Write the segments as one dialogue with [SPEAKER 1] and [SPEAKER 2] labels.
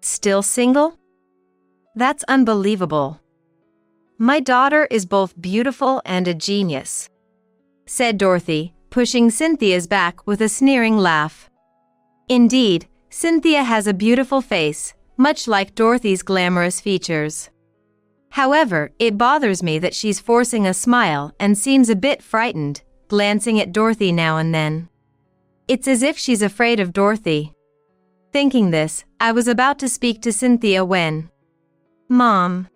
[SPEAKER 1] Still single? That's unbelievable. My daughter is both beautiful and a genius," said Dorothy, pushing Cynthia's back with a sneering laugh. Indeed, Cynthia has a beautiful face, much like Dorothy's glamorous features. However, it bothers me that she's forcing a smile and seems a bit frightened, glancing at Dorothy now and then. It's as if she's afraid of Dorothy. Thinking this, I was about to speak to Cynthia when, "Mom,"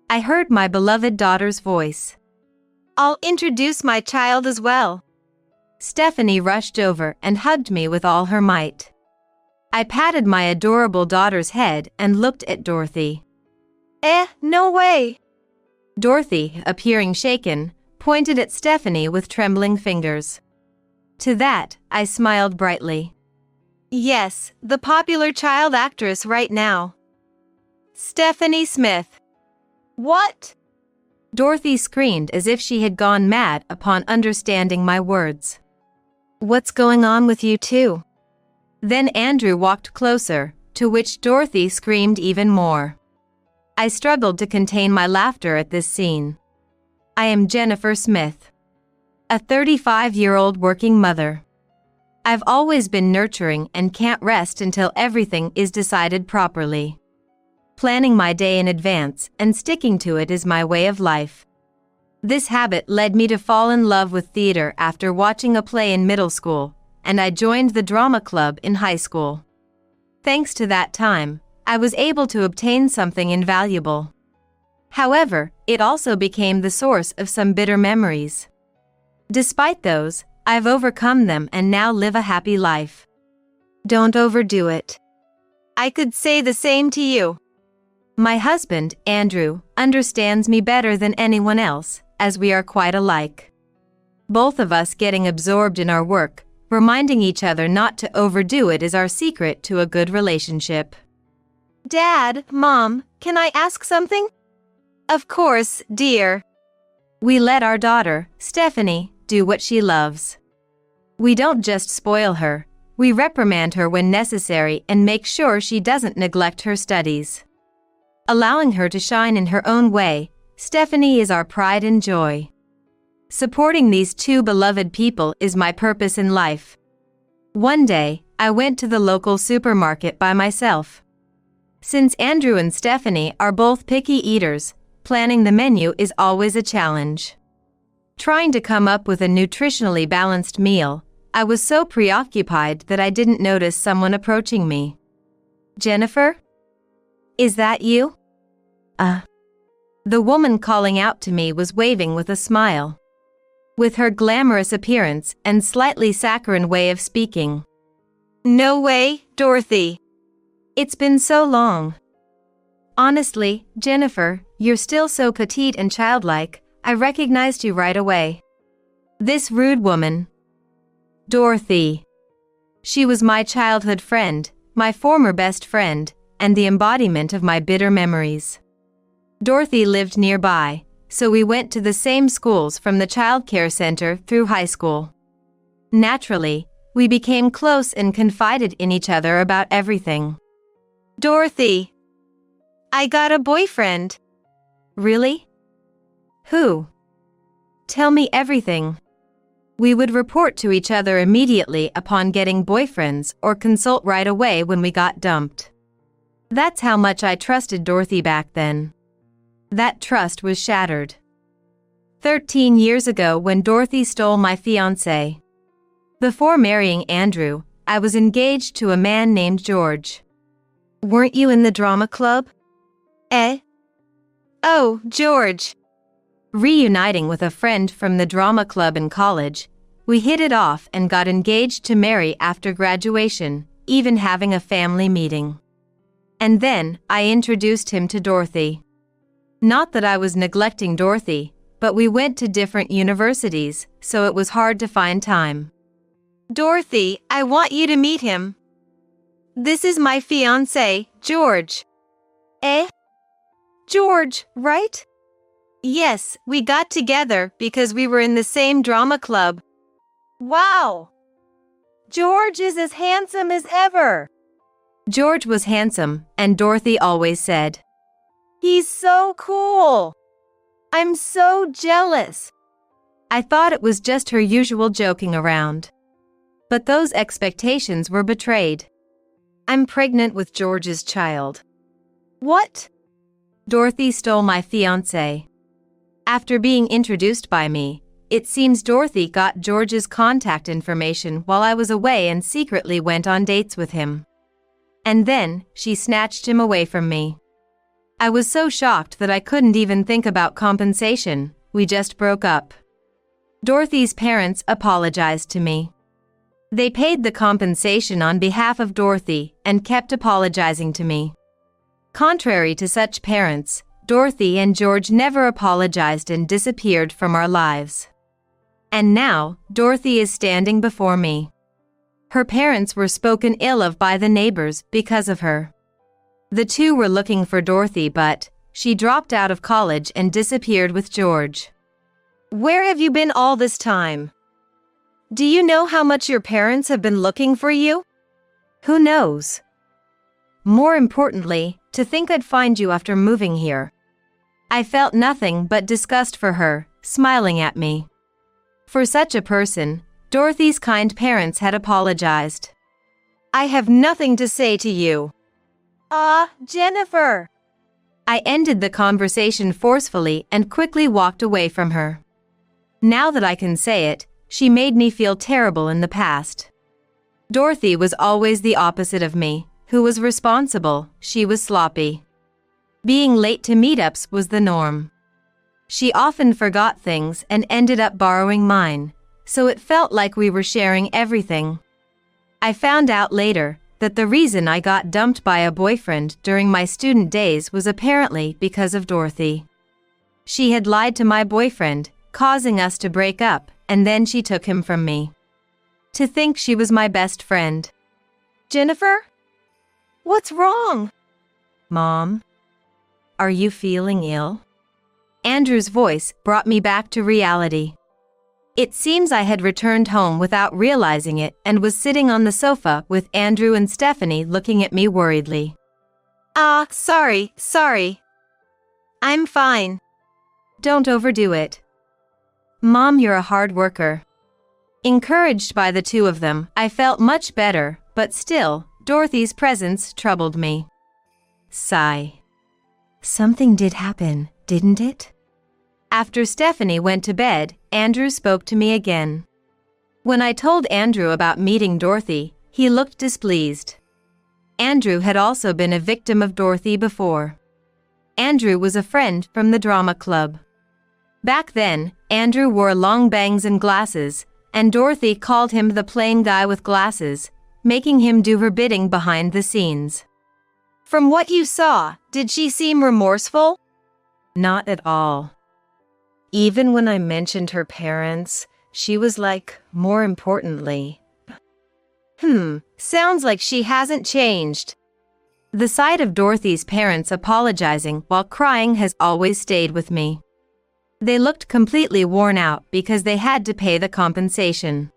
[SPEAKER 1] I heard my beloved daughter's voice. "I'll introduce my child as well." Stephanie rushed over and hugged me with all her might. I patted my adorable daughter's head and looked at Dorothy. No way!" Dorothy, appearing shaken, pointed at Stephanie with trembling fingers. To that, I smiled brightly. "Yes, the popular child actress right now. Stephanie Smith." "What?" Dorothy screamed as if she had gone mad upon understanding my words. "What's going on with you two?" Then Andrew walked closer, to which Dorothy screamed even more. I struggled to contain my laughter at this scene. I am Jennifer Smith, a 35-year-old working mother. I've always been nurturing and can't rest until everything is decided properly. Planning my day in advance and sticking to it is my way of life. This habit led me to fall in love with theater after watching a play in middle school, and I joined the drama club in high school. Thanks to that time, I was able to obtain something invaluable. However, it also became the source of some bitter memories. Despite those, I've overcome them and now live a happy life. Don't overdo it. I could say the same to you. My husband, Andrew, understands me better than anyone else, as we are quite alike. Both of us getting absorbed in our work, reminding each other not to overdo it is our secret to a good relationship. Dad, Mom, can I ask something? Of course, dear. We let our daughter, Stephanie, do what she loves. We don't just spoil her, we reprimand her when necessary and make sure she doesn't neglect her studies. Allowing her to shine in her own way, Stephanie is our pride and joy. Supporting these two beloved people is my purpose in life. One day, I went to the local supermarket by myself. Since Andrew and Stephanie are both picky eaters, planning the menu is always a challenge. Trying to come up with a nutritionally balanced meal, I was so preoccupied that I didn't notice someone approaching me. "Jennifer? Is that you?" The woman calling out to me was waving with a smile. With her glamorous appearance and slightly saccharine way of speaking. "No way, Dorothy. It's been so long. Honestly, Jennifer, you're still so petite and childlike, I recognized you right away." This rude woman. Dorothy. She was my childhood friend, my former best friend, and the embodiment of my bitter memories. Dorothy lived nearby, so we went to the same schools from the childcare center through high school. Naturally, we became close and confided in each other about everything. "Dorothy, I got a boyfriend." "Really? Who? Tell me everything." We would report to each other immediately upon getting boyfriends or consult right away when we got dumped. That's how much I trusted Dorothy back then. That trust was shattered 13 years ago when Dorothy stole my fiancé. Before marrying Andrew, I was engaged to a man named George. "Weren't you in the drama club?" "Oh, George." Reuniting with a friend from the drama club in college, we hit it off and got engaged to marry after graduation, even having a family meeting. And then, I introduced him to Dorothy. Not that I was neglecting Dorothy, but we went to different universities, so it was hard to find time. "Dorothy, I want you to meet him. This is my fiancé, George." George, right? Yes, we got together because we were in the same drama club. Wow! George is as handsome as ever. George was handsome, and Dorothy always said, "He's so cool. I'm so jealous." I thought it was just her usual joking around. But those expectations were betrayed. "I'm pregnant with George's child." "What?" "Dorothy stole my fiancé." After being introduced by me, it seems Dorothy got George's contact information while I was away and secretly went on dates with him. And then, she snatched him away from me. I was so shocked that I couldn't even think about compensation. We just broke up. Dorothy's parents apologized to me. They paid the compensation on behalf of Dorothy and kept apologizing to me. Contrary to such parents, Dorothy and George never apologized and disappeared from our lives. And now, Dorothy is standing before me. Her parents were spoken ill of by the neighbors because of her. The two were looking for Dorothy, but she dropped out of college and disappeared with George. "Where have you been all this time? Do you know how much your parents have been looking for you?" "Who knows? More importantly, to think I'd find you after moving here." I felt nothing but disgust for her, smiling at me. For such a person, Dorothy's kind parents had apologized. "I have nothing to say to you." Jennifer." I ended the conversation forcefully and quickly walked away from her. Now that I can say it, she made me feel terrible in the past. Dorothy was always the opposite of me, who was responsible. She was sloppy. Being late to meetups was the norm. She often forgot things and ended up borrowing mine, so it felt like we were sharing everything. I found out later that the reason I got dumped by a boyfriend during my student days was apparently because of Dorothy. She had lied to my boyfriend, causing us to break up, and then she took him from me. To think she was my best friend. "Jennifer? What's wrong?" "Mom? Are you feeling ill?" Andrew's voice brought me back to reality. It seems I had returned home without realizing it and was sitting on the sofa with Andrew and Stephanie looking at me worriedly. Sorry. I'm fine." "Don't overdo it. Mom, you're a hard worker." Encouraged by the two of them, I felt much better, but still, Dorothy's presence troubled me. Sigh. Something did happen, didn't it? After Stephanie went to bed, Andrew spoke to me again. When I told Andrew about meeting Dorothy, he looked displeased. Andrew had also been a victim of Dorothy before. Andrew was a friend from the drama club. Back then, Andrew wore long bangs and glasses, and Dorothy called him the plain guy with glasses, making him do her bidding behind the scenes. "From what you saw, did she seem remorseful?" "Not at all. Even when I mentioned her parents, she was like, more importantly." Sounds like she hasn't changed." The sight of Dorothy's parents apologizing while crying has always stayed with me. They looked completely worn out because they had to pay the compensation.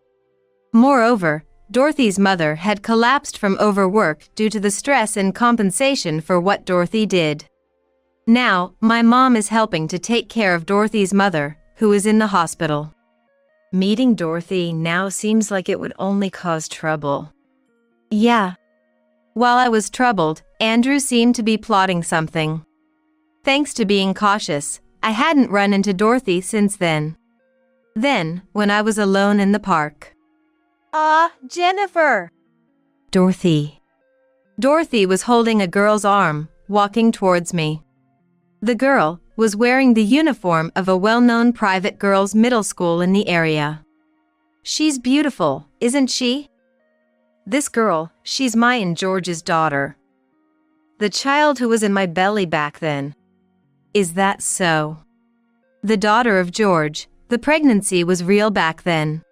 [SPEAKER 1] Moreover, Dorothy's mother had collapsed from overwork due to the stress and compensation for what Dorothy did. Now, my mom is helping to take care of Dorothy's mother, who is in the hospital. Meeting Dorothy now seems like it would only cause trouble. Yeah. While I was troubled, Andrew seemed to be plotting something. Thanks to being cautious, I hadn't run into Dorothy since then. Then, when I was alone in the park. Jennifer! Dorothy. Dorothy was holding a girl's arm, walking towards me. The girl was wearing the uniform of a well-known private girls' middle school in the area. She's beautiful, isn't she? This girl, she's my and George's daughter. The child who was in my belly back then. Is that so? The daughter of George, the pregnancy was real back then.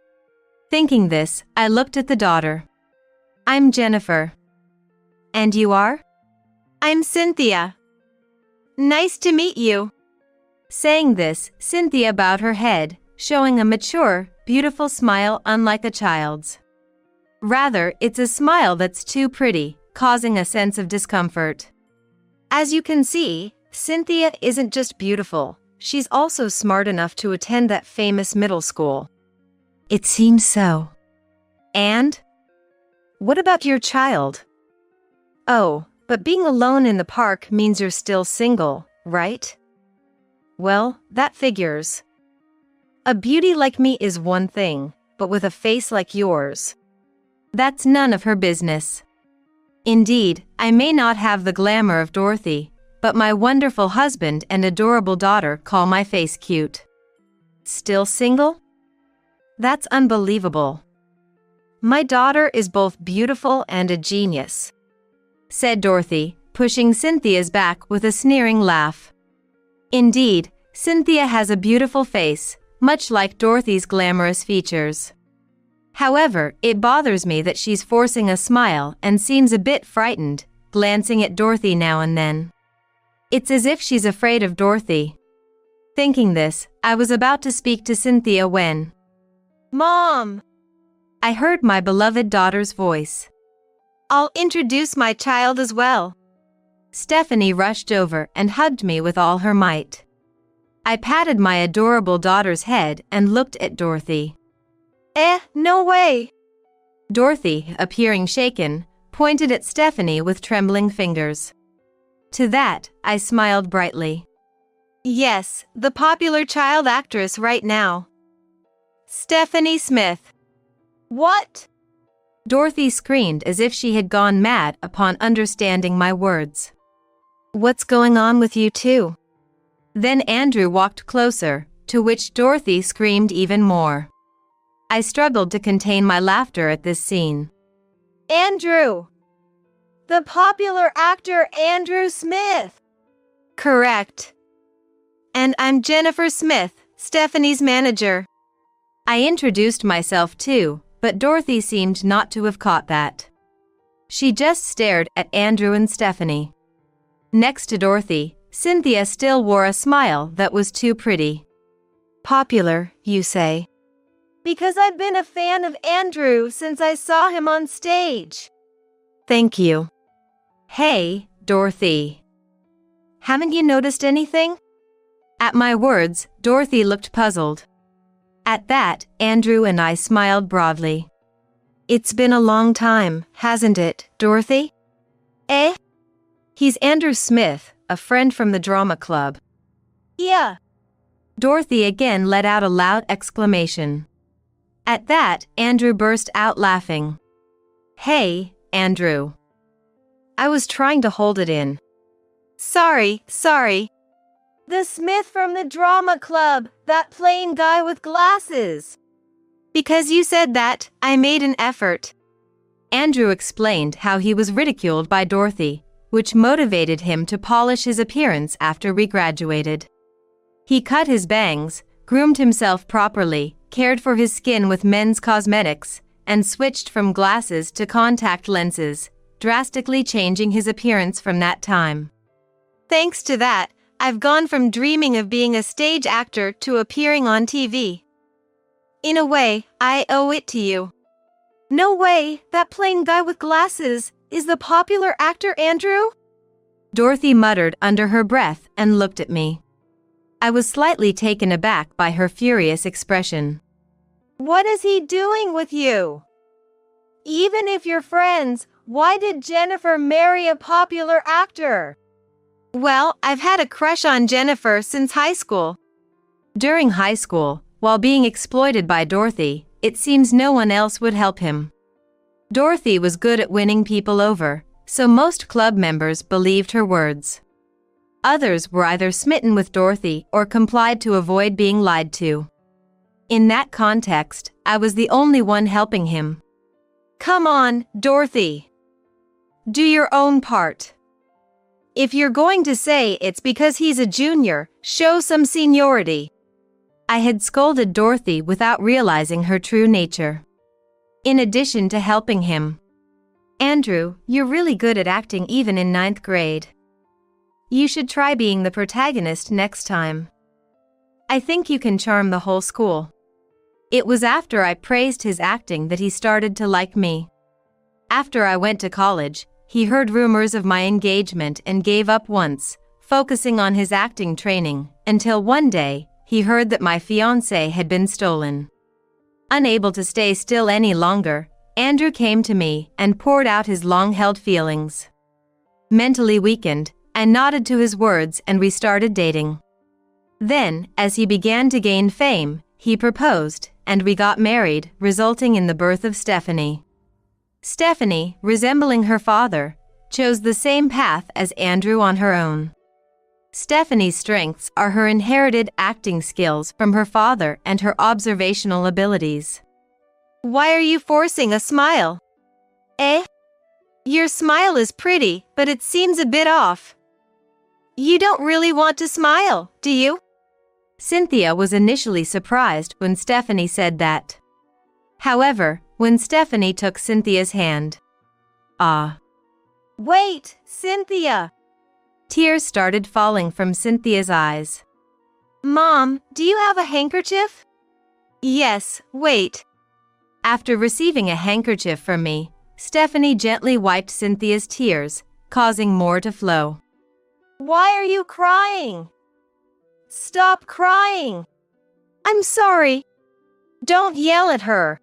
[SPEAKER 1] Thinking this, I looked at the daughter. I'm Jennifer. And you are? I'm Cynthia. Nice to meet you. Saying this, Cynthia bowed her head, showing a mature, beautiful smile unlike a child's. Rather, it's a smile that's too pretty, causing a sense of discomfort. As you can see, Cynthia isn't just beautiful, she's also smart enough to attend that famous middle school. It seems so. And? What about your child? Oh, but being alone in the park means you're still single, right? Well, that figures. A beauty like me is one thing, but with a face like yours, that's none of her business. Indeed, I may not have the glamour of Dorothy, but my wonderful husband and adorable daughter call my face cute. Still single? That's unbelievable. My daughter is both beautiful and a genius, said Dorothy, pushing Cynthia's back with a sneering laugh. Indeed, Cynthia has a beautiful face, much like Dorothy's glamorous features. However, it bothers me that she's forcing a smile and seems a bit frightened, glancing at Dorothy now and then. It's as if she's afraid of Dorothy. Thinking this, I was about to speak to Cynthia when, "Mom!" I heard my beloved daughter's voice. "I'll introduce my child as well." Stephanie rushed over and hugged me with all her might. I patted my adorable daughter's head and looked at Dorothy. No way!" Dorothy, appearing shaken, pointed at Stephanie with trembling fingers. To that, I smiled brightly. "Yes, the popular child actress right now. Stephanie Smith." "What?" Dorothy screamed as if she had gone mad upon understanding my words. "What's going on with you two?" Then Andrew walked closer, to which Dorothy screamed even more. I struggled to contain my laughter at this scene. "Andrew! The popular actor Andrew Smith!" "Correct. And I'm Jennifer Smith, Stephanie's manager." I introduced myself too, but Dorothy seemed not to have caught that. She just stared at Andrew and Stephanie. Next to Dorothy, Cynthia still wore a smile that was too pretty. "Popular, you say?" "Because I've been a fan of Andrew since I saw him on stage." "Thank you." "Hey, Dorothy. Haven't you noticed anything?" At my words, Dorothy looked puzzled. At that, Andrew and I smiled broadly. "It's been a long time, hasn't it, Dorothy?" He's Andrew Smith, a friend from the drama club." "Yeah." Dorothy again let out a loud exclamation. At that, Andrew burst out laughing. "Hey, Andrew." I was trying to hold it in. Sorry. "The Smith from the drama club, that plain guy with glasses." "Because you said that, I made an effort." Andrew explained how he was ridiculed by Dorothy, which motivated him to polish his appearance after we graduated. He cut his bangs, groomed himself properly, cared for his skin with men's cosmetics, and switched from glasses to contact lenses, drastically changing his appearance from that time. Thanks to that, I've gone from dreaming of being a stage actor to appearing on TV. In a way, I owe it to you. No way, that plain guy with glasses is the popular actor Andrew? Dorothy muttered under her breath and looked at me. I was slightly taken aback by her furious expression. What is he doing with you? Even if you're friends, why did Jennifer marry a popular actor? Well, I've had a crush on Jennifer since high school. During high school, while being exploited by Dorothy, it seems no one else would help him. Dorothy was good at winning people over, so most club members believed her words. Others were either smitten with Dorothy or complied to avoid being lied to. In that context, I was the only one helping him. Come on, Dorothy. Do your own part. If you're going to say it's because he's a junior, show some seniority. I had scolded Dorothy without realizing her true nature. In addition to helping him. Andrew, you're really good at acting even in 9th grade. You should try being the protagonist next time. I think you can charm the whole school. It was after I praised his acting that he started to like me. After I went to college, he heard rumors of my engagement and gave up once, focusing on his acting training, until one day, he heard that my fiancé had been stolen. Unable to stay still any longer, Andrew came to me and poured out his long-held feelings. Mentally weakened, I nodded to his words and we started dating. Then, as he began to gain fame, he proposed, and we got married, resulting in the birth of Stephanie. Stephanie, resembling her father, chose the same path as Andrew on her own. Stephanie's strengths are her inherited acting skills from her father and her observational abilities. Why are you forcing a smile? Eh? Your smile is pretty, but it seems a bit off. You don't really want to smile, do you? Cynthia was initially surprised when Stephanie said that. However, when Stephanie took Cynthia's hand. Wait, Cynthia! Tears started falling from Cynthia's eyes. Mom, do you have a handkerchief? Yes, wait. After receiving a handkerchief from me, Stephanie gently wiped Cynthia's tears, causing more to flow. Why are you crying? Stop crying. I'm sorry. Don't yell at her.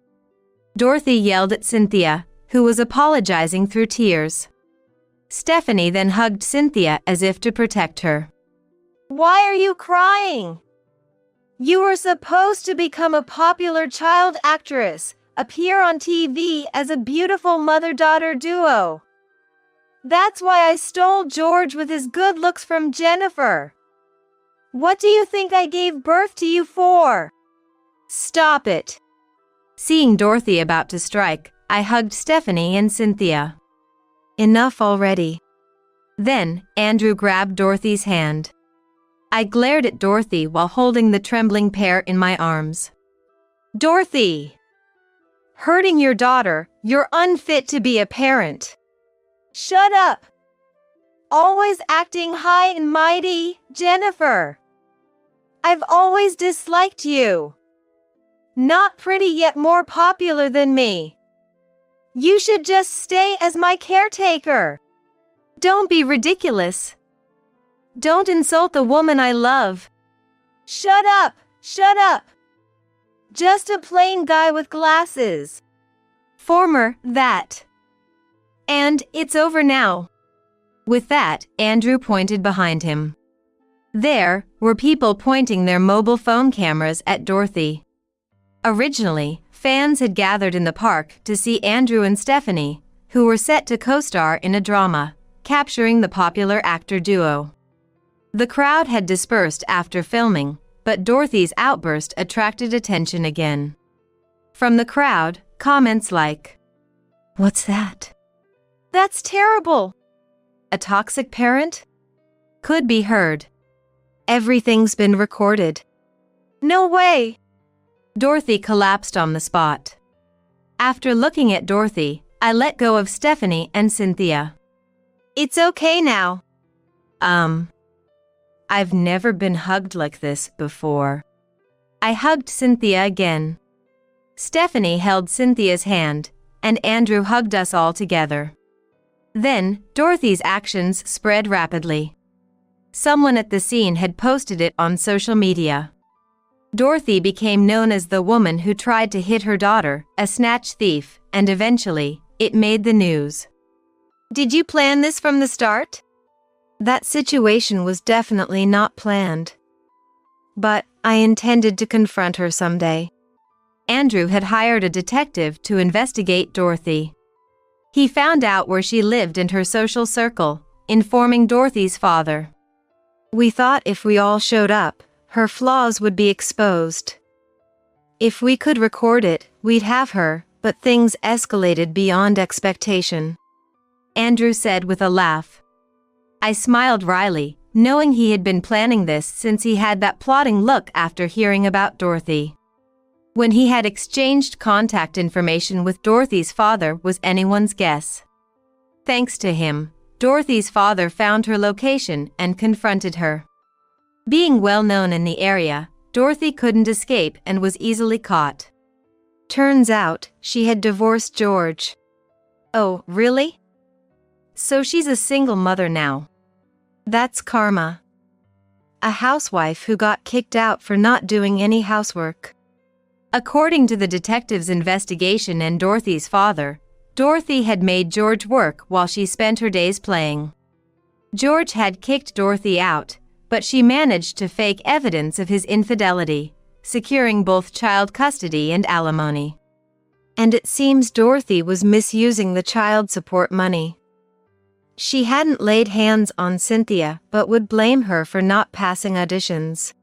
[SPEAKER 1] Dorothy yelled at Cynthia, who was apologizing through tears. Stephanie then hugged Cynthia as if to protect her. Why are you crying? You were supposed to become a popular child actress, appear on TV as a beautiful mother-daughter duo. That's why I stole George with his good looks from Jennifer. What do you think I gave birth to you for? Stop it. Seeing Dorothy about to strike, I hugged Stephanie and Cynthia. Enough already. Then, Andrew grabbed Dorothy's hand. I glared at Dorothy while holding the trembling pair in my arms. Dorothy! Hurting your daughter, you're unfit to be a parent. Shut up! Always acting high and mighty, Jennifer. I've always disliked you. Not pretty yet more popular than me. You should just stay as my caretaker. Don't be ridiculous. Don't insult the woman I love. Shut up! Shut up! Just a plain guy with glasses. That. And it's over now. With that, Andrew pointed behind him. There were people pointing their mobile phone cameras at Dorothy. Originally, fans had gathered in the park to see Andrew and Stephanie, who were set to co-star in a drama, capturing the popular actor duo. The crowd had dispersed after filming, but Dorothy's outburst attracted attention again. From the crowd, comments like, "What's that? That's terrible. A toxic parent?" could be heard. Everything's been recorded. No way. Dorothy collapsed on the spot. After looking at Dorothy, I let go of Stephanie and Cynthia. It's okay now. I've never been hugged like this before. I hugged Cynthia again. Stephanie held Cynthia's hand, and Andrew hugged us all together. Then, Dorothy's actions spread rapidly. Someone at the scene had posted it on social media. Dorothy became known as the woman who tried to hit her daughter, a snatch thief, and eventually, it made the news. Did you plan this from the start? That situation was definitely not planned. But I intended to confront her someday. Andrew had hired a detective to investigate Dorothy. He found out where she lived and her social circle, informing Dorothy's father. We thought if we all showed up, her flaws would be exposed. If we could record it, we'd have her, but things escalated beyond expectation. Andrew said with a laugh. I smiled wryly, knowing he had been planning this since he had that plotting look after hearing about Dorothy. When he had exchanged contact information with Dorothy's father was anyone's guess. Thanks to him, Dorothy's father found her location and confronted her. Being well known in the area, Dorothy couldn't escape and was easily caught. Turns out, she had divorced George. Oh, really? So she's a single mother now. That's karma. A housewife who got kicked out for not doing any housework. According to the detective's investigation and Dorothy's father, Dorothy had made George work while she spent her days playing. George had kicked Dorothy out, but she managed to fake evidence of his infidelity, securing both child custody and alimony. And it seems Dorothy was misusing the child support money. She hadn't laid hands on Cynthia but would blame her for not passing auditions.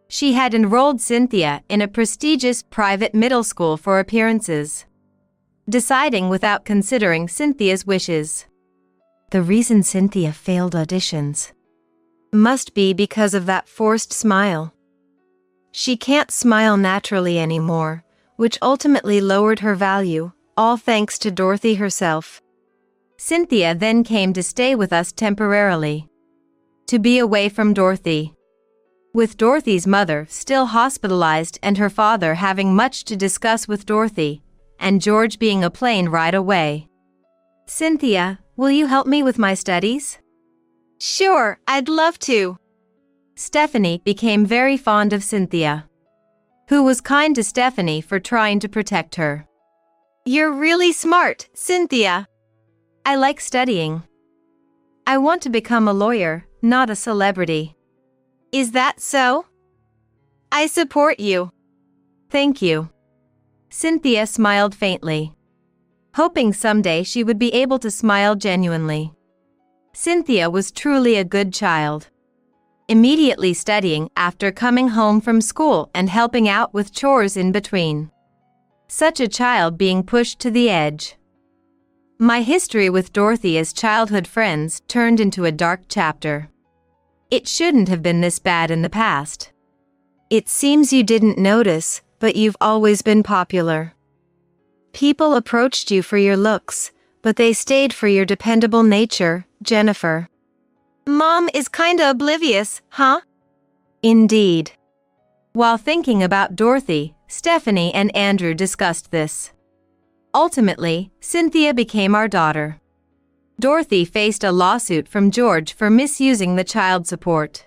[SPEAKER 1] She had enrolled Cynthia in a prestigious private middle school for appearances, deciding without considering Cynthia's wishes. The reason Cynthia failed auditions must be because of that forced smile. She can't smile naturally anymore, which ultimately lowered her value, all thanks to Dorothy herself. Cynthia then came to stay with us temporarily, to be away from Dorothy. With Dorothy's mother still hospitalized and her father having much to discuss with Dorothy, and George being a plane ride away. Cynthia, will you help me with my studies? Sure, I'd love to. Stephanie became very fond of Cynthia, who was kind to Stephanie for trying to protect her. You're really smart, Cynthia. I like studying. I want to become a lawyer, not a celebrity. Is that so? I support you. Thank you. Cynthia smiled faintly, hoping someday she would be able to smile genuinely. Cynthia was truly a good child, immediately studying after coming home from school and helping out with chores in between. Such a child being pushed to the edge. My history with Dorothy as childhood friends turned into a dark chapter. It shouldn't have been this bad in the past. It seems you didn't notice, but you've always been popular. People approached you for your looks, but they stayed for your dependable nature, Jennifer. Mom is kinda oblivious, huh? Indeed. While thinking about Dorothy, Stephanie and Andrew discussed this. Ultimately, Cynthia became our daughter. Dorothy faced a lawsuit from George for misusing the child support.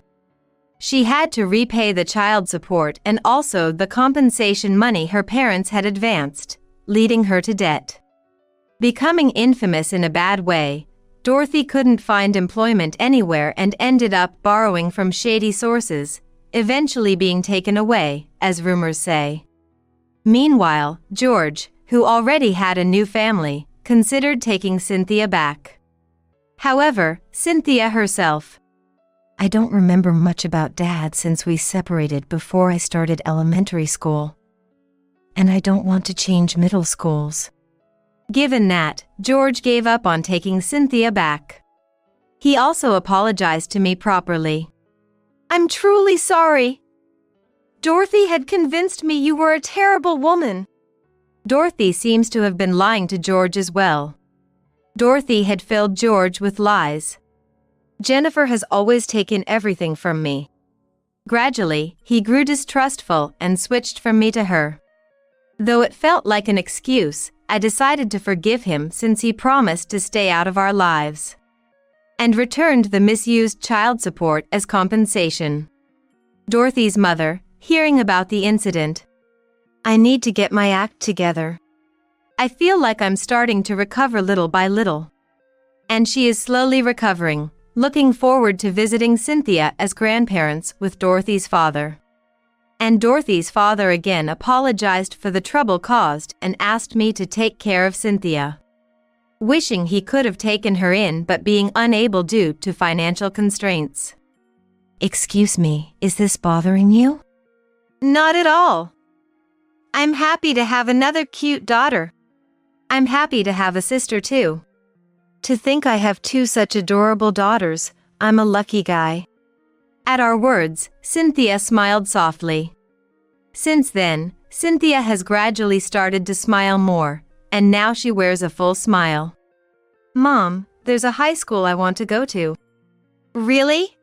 [SPEAKER 1] She had to repay the child support and also the compensation money her parents had advanced, leading her to debt. Becoming infamous in a bad way, Dorothy couldn't find employment anywhere and ended up borrowing from shady sources, eventually being taken away, as rumors say. Meanwhile, George, who already had a new family, considered taking Cynthia back. However, Cynthia herself, I don't remember much about Dad since we separated before I started elementary school. And I don't want to change middle schools. Given that, George gave up on taking Cynthia back. He also apologized to me properly. I'm truly sorry. Dorothy had convinced me you were a terrible woman. Dorothy seems to have been lying to George as well. Dorothy had filled George with lies. Jennifer has always taken everything from me. Gradually, he grew distrustful and switched from me to her. Though it felt like an excuse, I decided to forgive him since he promised to stay out of our lives, and returned the misused child support as compensation. Dorothy's mother, hearing about the incident, I need to get my act together. I feel like I'm starting to recover little by little. And she is slowly recovering, looking forward to visiting Cynthia as grandparents with Dorothy's father. And Dorothy's father again apologized for the trouble caused and asked me to take care of Cynthia, wishing he could have taken her in but being unable due to financial constraints. Excuse me, is this bothering you? Not at all. I'm happy to have another cute daughter. I'm happy to have a sister too. To think I have two such adorable daughters, I'm a lucky guy. At our words, Cynthia smiled softly. Since then, Cynthia has gradually started to smile more, and now she wears a full smile. Mom, there's a high school I want to go to. Really?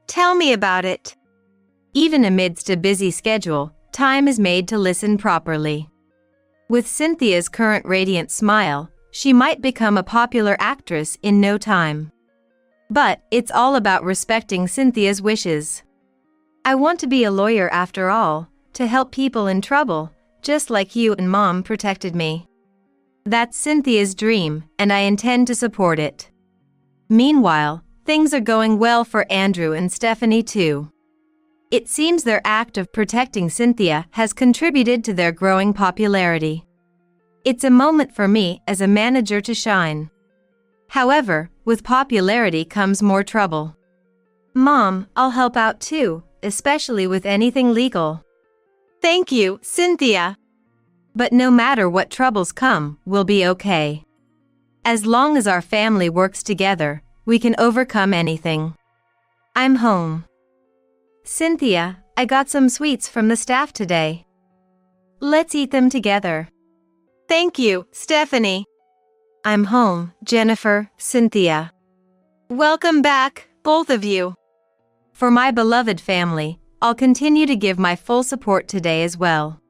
[SPEAKER 1] Tell me about it. Even amidst a busy schedule, time is made to listen properly. With Cynthia's current radiant smile, she might become a popular actress in no time. But it's all about respecting Cynthia's wishes. I want to be a lawyer after all, to help people in trouble, just like you and Mom protected me. That's Cynthia's dream, and I intend to support it. Meanwhile, things are going well for Andrew and Stephanie too. It seems their act of protecting Cynthia has contributed to their growing popularity. It's a moment for me as a manager to shine. However, with popularity comes more trouble. Mom, I'll help out too, especially with anything legal. Thank you, Cynthia. But no matter what troubles come, we'll be okay. As long as our family works together, we can overcome anything. I'm home. Cynthia, I got some sweets from the staff today. Let's eat them together. Thank you, Stephanie. I'm home, Jennifer, Cynthia. Welcome back, both of you. For my beloved family, I'll continue to give my full support today as well.